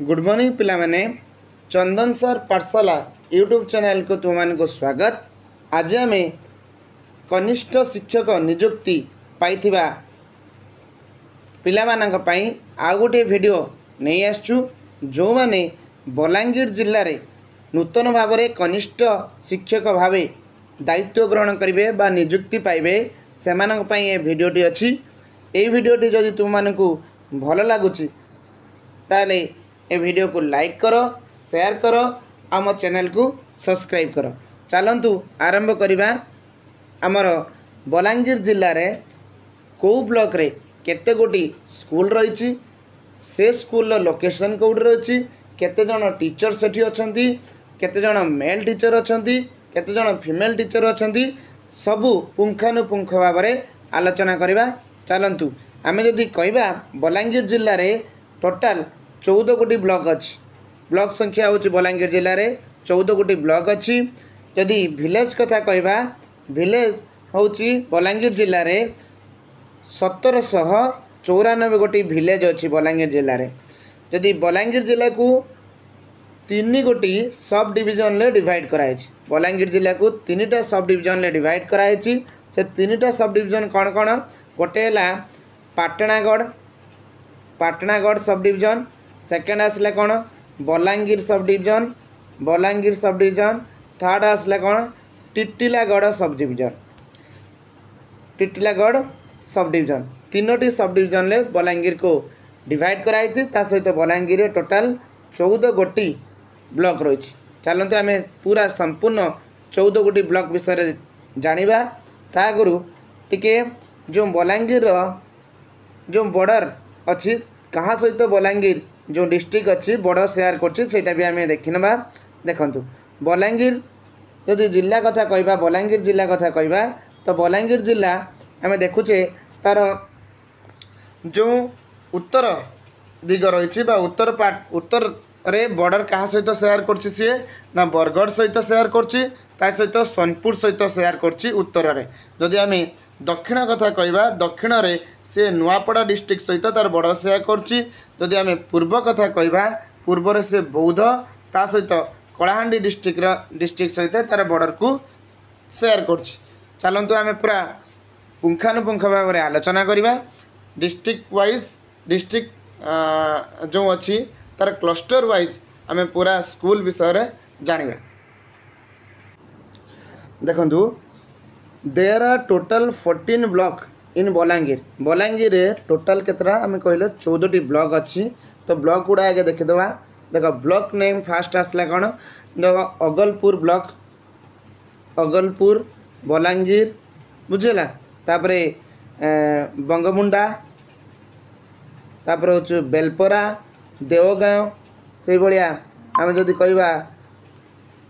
Good morning पिला माने चंदन sir पाठशाला यूट्यूब चैनल को तुम मान को स्वागत। आज आम कनिष्ठ शिक्षक नियुक्ति पाई पिला मानक पई आ गोटे वीडियो नहीं आसचु जो माने बलांगीर जिले में नूतन भाव में कनिष्ठ शिक्षक भाव दायित्व ग्रहण करेंगे बा नियुक्ति पाइबे से ये वीडियोटी अच्छी। ये वीडियोटी जदि तुम मानक भल लगुच ताले ए वीडियो को लाइक करो, शेयर करो, आम चैनल को सब्सक्राइब करो। चलतु आरंभ करवा आमर बलांगीर जिले में कौ ब्लॉक रे केते गोटी स्कूल रही से स्कूल लोकेशन कौट रही केते जन टीचर सेठी अछंती केते जन मेल टीचर अछंती केते जन फीमेल टीचर अछंती सबू पुंखानुपुंख भाव में आलोचना करवा। चलतु आम जदि कहवा बलांगीर जिले में टोटाल 14 गोटी ब्लॉक अच्छी ब्लॉक संख्या हूँ बलांगीर जिले में 14 गोटी ब्लॉक अच्छी। जदि विलेज कथा कहवा विलेज हूँ बलांगीर जिले में 1794 गोटी विलेज अच्छी बलांगीर जिले में। जदि बलांगीर जिले को 3 गोटी सब डिविजन ले डिवाइड कराई बलांगीर जिले को 3टा सब डिविजन ले डिवाइड कराई से 3टा सब डिविजन कौन कौन गोटे है पाटनागढ़ सब डिविजन सेकेंड आसला कौन बलांगीर सब डिविजन थर्ड आसला कौन Titlagarh sub division तीनोटी sub division ले बलांगीर को डिवाइड कराई सहित बलांगीर टोटाल 14 गोटी ब्लॉक रही। चलते आम पूरा संपूर्ण 14 गोटी ब्लॉक विषय जानिबा ता आगु टिके जो बलांगीर जो बॉर्डर अच्छी कहाँ सहित बलांगीर जो डिस्ट्रिक्ट अच्छी बॉर्डर शेयर कर भी आम देखा। देखु बलांगीर यदि जिला कथा कहवा बलांगीर जिला कथा कहवा तो बलांगीर जिला आम देखुचे तार जो उत्तर दिग रही उत्तर रे बॉर्डर क्या सहित शेयर करछि सी ना बरगढ़ सहित शेयर करछि सहित सोनपुर सहित शेयर करछि उत्तर रे। जदि आम दक्षिण कथा कहवा दक्षिण रे से नुआपड़ा डिस्ट्रिक्ट सहित तार बॉर्डर शेयर करछि। जदि आम पूर्व कथा कहवा पूर्व रे से बौद्ध ता सहित कलाहांडी डिस्ट्रिक्ट सहित तार बॉर्डर को शेयर करछि। चलतु आम पूरा पुंखानुपुंख भाव में आलोचना करवा डिस्ट्रिक्ट वाइज डिस्ट्रिक्ट जो अच्छी तार क्लस्टर वाइज आम पूरा स्कूल विषय जानिबा। देखंतु there are total 14 block in Balangir total केतरा आम कहले 14टी ब्लॉक अच्छी। तो ब्लॉक गुड़ा आगे देखीदवा। देख ब्लॉक नेम फास्ट आसला कौन देख अगलपुर बलांगीर बुझेगा तापरे बंगमुंडा तापर हूँ बेलपरा देवगाँव से भाया आम जदि कहवा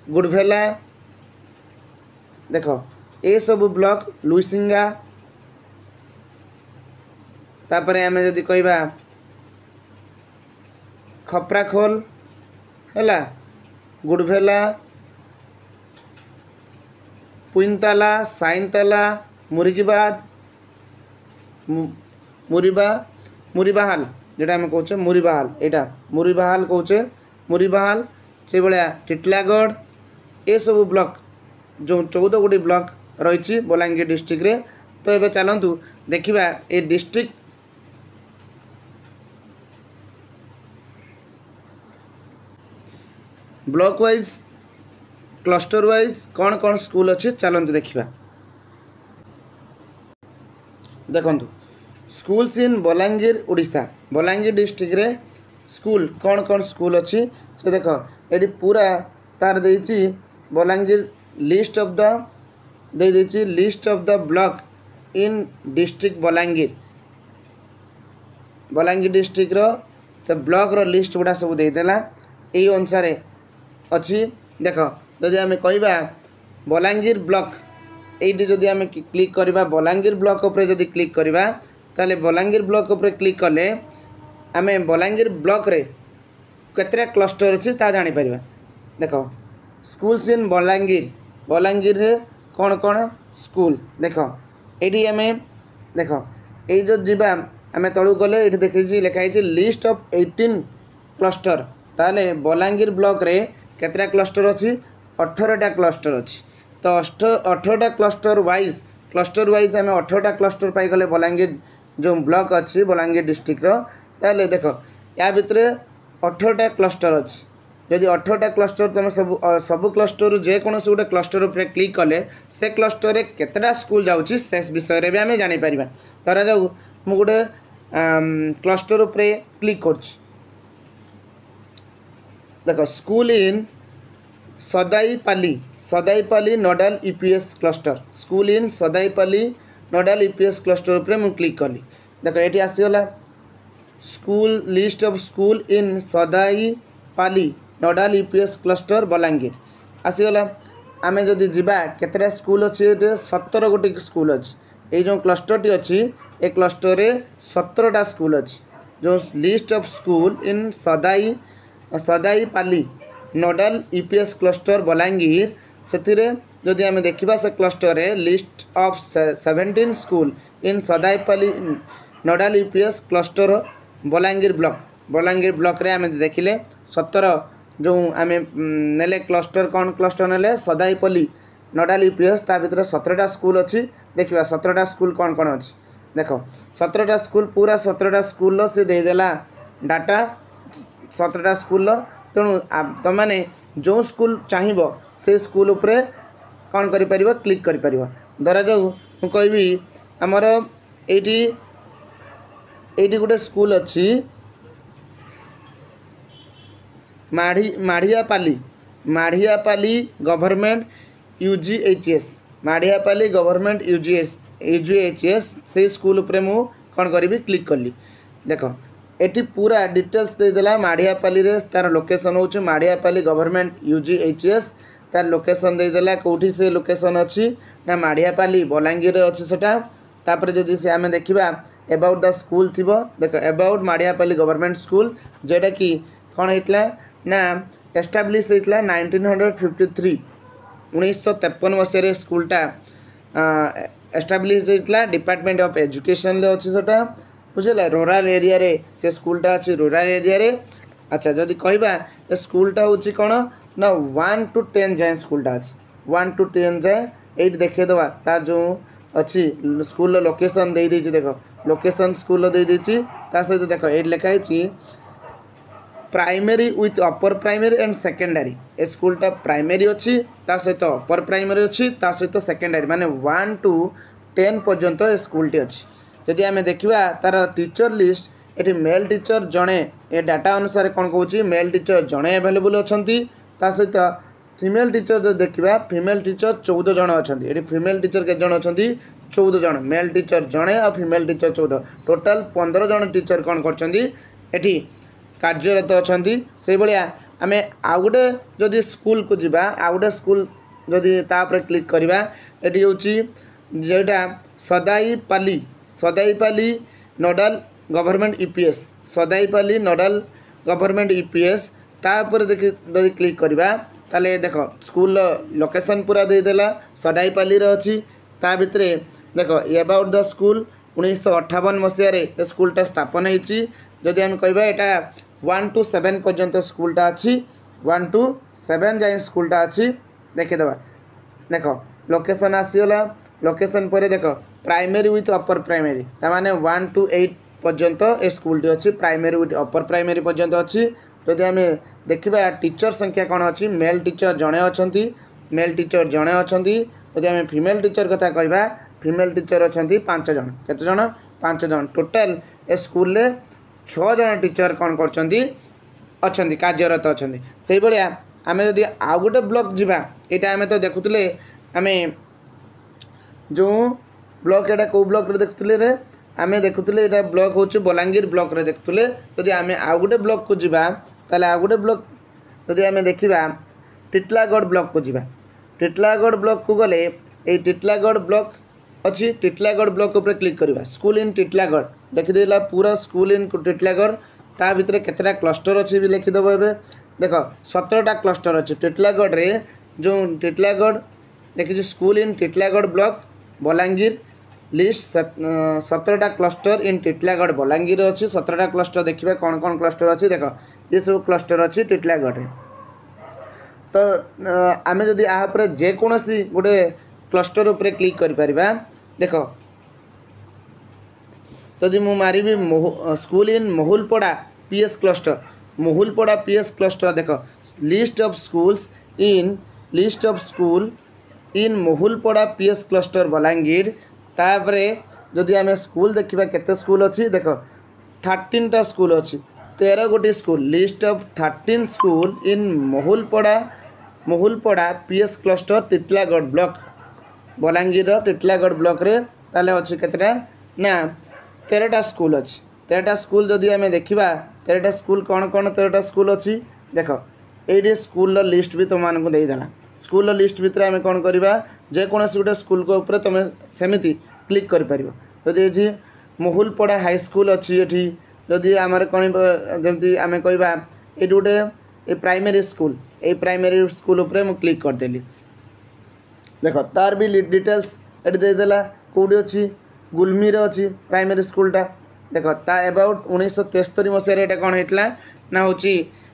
गुड़भेला देख ये सब ब्लॉक लुइसिंगा तापर आम जदि कहवा खपराखोल है गुड़भेला पुइनताला साइनताला मुर्गीबाद मुरीबाहाल जेटा आम कहे मुरीबाहाल यहाँ मुरीबाहाल कहे मुरीबाहाल से भाया टिटलागढ़ ये सब ब्लॉक जो 14 गोटी ब्लॉक रही बलांगीर डिस्ट्रिक्ट रे। तो ये चलतु देखा ये district block wise cluster wise कौन कौन स्कूल अच्छे चलतु देखा। देखंतु schools in Balangir Odisha Balangir district रे स्कूल कौन स्कूल अच्छी से देख ये पूरा तार देती Balangir list of the block in district Balangir district रो तो ब्लॉक रो लिस्ट गुड़ा सब देदेला यही अनुसार अच्छी। देख जदि आम कहवा बलांगीर ब्लॉक ये जदि आम क्लिक करवा बलांगीर ब्लॉक उपरे जदि क्लिक करवा ताले बलांगीर ब्लॉक उपरे क्लिक कले आम बलांगीर ब्लॉक रे केतरा क्लस्टर अच्छी ता जानी परिबा। देख स्कूल्स इन बलांगीर रे कौन स्कूल देख ये आम देख ये जो जीवा आम तलू गले ये देखी लिखाई लिस्ट ऑफ 18 क्लस्टर ताले बलांगीर ब्लॉक रे केतरा क्लस्टर अच्छी 18टा क्लस्टर अच्छी तो 18टा क्लस्टर वाइज आम 18टा क्लस्टर पाईगले बलांगीर जो ब्लॉक अच्छी बलांगीर डिस्ट्रिक्ट ताले देख या भितर 18टा क्लस्टर अच्छी जदि 18टा क्लस्टर तुम सब क्लस्टर जेकोसी गोटे क्लस्टर उपर क्लिक कले से क्लस्टर केतटा स्कूल जाऊँगी से विषय भी आम जापर धरा जाऊ मु गोटे क्लस्टर उपर क्लिक कर देख school in Sadaipali nodal EPS cluster school in Sadaipali nodal EPS cluster उपर मु क्लिक कली देख ये आसीगला school list of school in Sadaipali nodal EPS cluster Balangir आसीगला आम जदि जीवा केतटा स्कूल अच्छी 17 गोटी स्कूल अच्छी ये जो क्लस्टर टी अच्छी ए क्लस्टर रे 17टा स्कूल अच्छी जो list of school in Sadaipali nodal EPS cluster Balangir से जदि आम देखा से क्लस्टर रे list of 17 school in Sadaipali nodal EPS cluster Balangir block रे आम देखिले 17 जो आम नेले क्लस्टर कौन क्लस्टर नेले सदाईपाली नोडाल ईपीएस ता भीतर 17टा स्कूल अच्छी देखा 17टा स्कूल कौन कौन अच्छी देख 17टा स्कूल पूरा 17टा स्कूल से देदेला डाटा 17टा स्कूल तेणु तुम मैंने जो स्कूल चाहब से स्कूल उपरे कौन कर क्लिक कर धरा जाऊ मु कहबी आमर ये गोटे स्कूल अच्छी माढ़ियापाली गवर्नमेंट यूजीएचएस माढ़ियापाली गवर्नमेंट यूजीएचएस से स्कूल उपरे मु कौन करी क्लिक कली देख एटी पूरा डिटेल्स देदेला माढ़ियापाली रे तार लोकेशन होची माढ़ियापाली गवर्नमेंट यूजीएचएस तार लोकेशन देदेला कोठी से लोकेशन अच्छी ना माढ़ियापाली बलांगीर अच्छी सेटा तापर जदि से आम देखा अबाउट द स्कूल थी देख अबाउट माढ़ियापाली गवर्नमेंट स्कूल जेटा कि कौन होता ना एस्टाब्लीश होता 1953 1953 मसीह स्कूलटा एस्टाब्लीश होता डिपार्टमेंट ऑफ एजुकेशन ले अच्छी सेटा बुझे रूराल एरिया रे से स्कूलटा अच्छी रूराल एरिया रे अच्छा जदि कहबा स्कूलटा होची कौन ना 1 to 10 जाए स्कूलटा अच्छी 1 to 10 जाए ये देखेदेवा ता जो अच्छी स्कूल लोकेशन दे देछि देख लोकेशन स्कूल दे देछि ता सहित देख ये लिखाई primary with upper primary and secondary ए स्कूलटा प्राइमरी अच्छी ता सहित अपर प्राइमरी अच्छी ता सहित सेकेंडरी माने 1 to 10 पर्यंत ए स्कूलटी अच्छी जदि आम देखा तार टीचर लिस्ट ये मेल टीचर जड़े ए डाटा अनुसार कौन कौच मेल टीचर जड़े एभेलेबल अच्छा सहित फीमेल टीचर जो देखा फीमेल टीचर 14 जन अच्छा ये फीमेल टीचर के जन अच्छा 14 जन मेल टीचर जड़े और फीमेल टीचर 14 टोटाल 15 जन टीचर कौन कर कार्यरत अच्छा से भाया आम आउ गोटे जदि स्कूल को जीवा आउ गोटे स्कूल जदि तापर क्लिक करवा ये हूँ जेटा सदाईपाली नोडाल गवर्नमेंट ईपीएस सदाईपाली नोडाल गवर्नमेंट ईपीएस तापर देखि जदि क्लिक करवा ताले देख स्कूल लोकेशन पूरा देदेला सदाईपाली रे अच्छी ता भितरे देख अबाउट द स्कूल 1958 मसीह स्कूलटा स्थापन होती जदि आम कहबा एटा 1 to 7 पर्यंत स्कूलटा अच्छी 1 to 7 जाए स्कूलटा अच्छी देखीदे देख लोकेशन आसीगला लोकेशन पर देख प्राइमरी विथ अपर प्राइमरी ताने 1 to 8 पर्यंत ए स्कूलटी अच्छी प्राइमरी विथ अपर प्राइमरी पर्यंत अच्छी जदि आम देखा टीचर संख्या कौन अच्छी मेल टीचर जड़े अच्छा मेल टीचर जड़े अच्छा जदि आम फीमेल टीचर कथा कहबा फीमेल टीचर अच्छा 5 जन केते जन 5 जन टोटाल ए स्कूल रे 6 जन टीचर कौन कर कार्यरत अच्छा से भाया आम जदि आउ गोटे ब्लॉक जीवा यहाँ आम तो देखुले आम जो ब्लॉक एटा कौ ब्लॉक रे देखुले रे आम देखुले यहाँ ब्लॉक हूँ बलांगीर ब्लॉक रे देखुले जदि आम आउ गोटे ब्लॉक को जीवा ताले आउ गोटे ब्लॉक जदि आम देखा टिटलागढ़ ब्लॉक को जीवा टिटलागढ़ ब्लॉक को गले ये टिटलागढ़ ब्लॉक अच्छी टिटलागढ़ ब्लॉक उपर क्लिक करवा स्कूल इन टिटलागढ़ लिखिदेला पूरा स्कूल इन टिटलागढ़ ता भितर केतटा क्लस्टर अच्छी भी लिखिदेव ए देख 17टा क्लस्टर अच्छी टिटलागढ़ रे जो टिटलागढ़ देखिए school in Titlagarh block Balangir list 17टा क्लस्टर इन टिटलागढ़ बलांगीर अच्छी 17टा क्लस्टर देखिए कौन कौन क्लस्टर अच्छी देख ये सब क्लस्टर अच्छी टिटलागढ़ रे। तो आम जदि यापर जेकोसी गोटे क्लस्टर उपर क्लिक करा देख जदि मु मारि school in Mohulpada PS cluster Mohulpada PS cluster देख list of school in Mohulpada PS cluster Balangir तापर जदि आम स्कूल देखा केते स्कूल अच्छी देख 13टा स्कूल अच्छी 13 गोटी school list of 13 school in Mohulpada PS cluster Titlagarh block Balangir Titlagarh block रे ताले अच्छी केतेटा ना 13टा स्कूल अच्छी 13टा स्कूल जदि आम देखा 13टा स्कूल कौन कौन 13टा स्कूल अच्छी देख ये स्कूल लिस्ट भी तुमको देदेला स्कूल लिस्ट भितर आम कौन करवा जेकोसी गोटे स्कूल को ऊपर तुम सेमती क्लिक कर जदि मोहुलपड़ा हाई स्कूल अच्छी ये जदि आम कौन जमी आम कहवा ये गोटे ये प्राइमरी स्कूल ये प्राइमरी स्कूल उपर मुझे क्लिक करदेली देख तार भी डिटेल्स ये देदेला कौटी अच्छी गुलमीर अच्छी प्राइमरी स्कूलटा देख तार अबाउट 1973 मसीह यहाँ कौन होता ना हूँ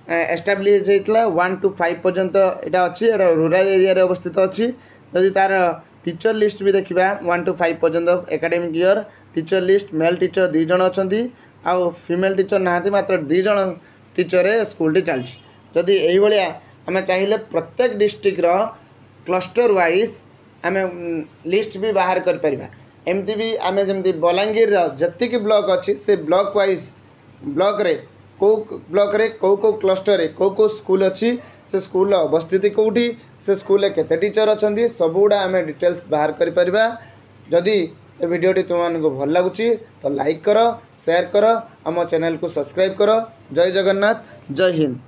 एस्टाब्लीश होता 1 to 5 पर्यंत यहाँ अच्छी रूराल एरिया अवस्थित अच्छी जदि तार टीचर लिस्ट भी देखा 1 to 5 पर्यंत academic year teacher list male teacher 2 जन अच्छा आउ फीमेल टीचर नहांती मात्र 2 जन टीचर स्कूल चलती जदि यही आम चाहिए प्रत्येक डिस्ट्रिक्ट क्लस्टर वाइज आम लिस्ट भी बाहर कर एमती भी आम जमी बलांगीर जी ब्लॉक अच्छी से ब्लॉक वाइज ब्लॉक रे कौ ब्लॉक रे कौ क्लस्टर कौ स्कूल अच्छी से स्कूल अवस्थित कौटी से स्कूल केते टीचर अच्छा सबुड़ा आम डिटेल्स बाहर कर जदि ये वीडियोटी तुमको भल लगुच तो लाइक कर शेयर कर आम चैनल को सब्सक्राइब कर जय जगन्नाथ जय हिंद।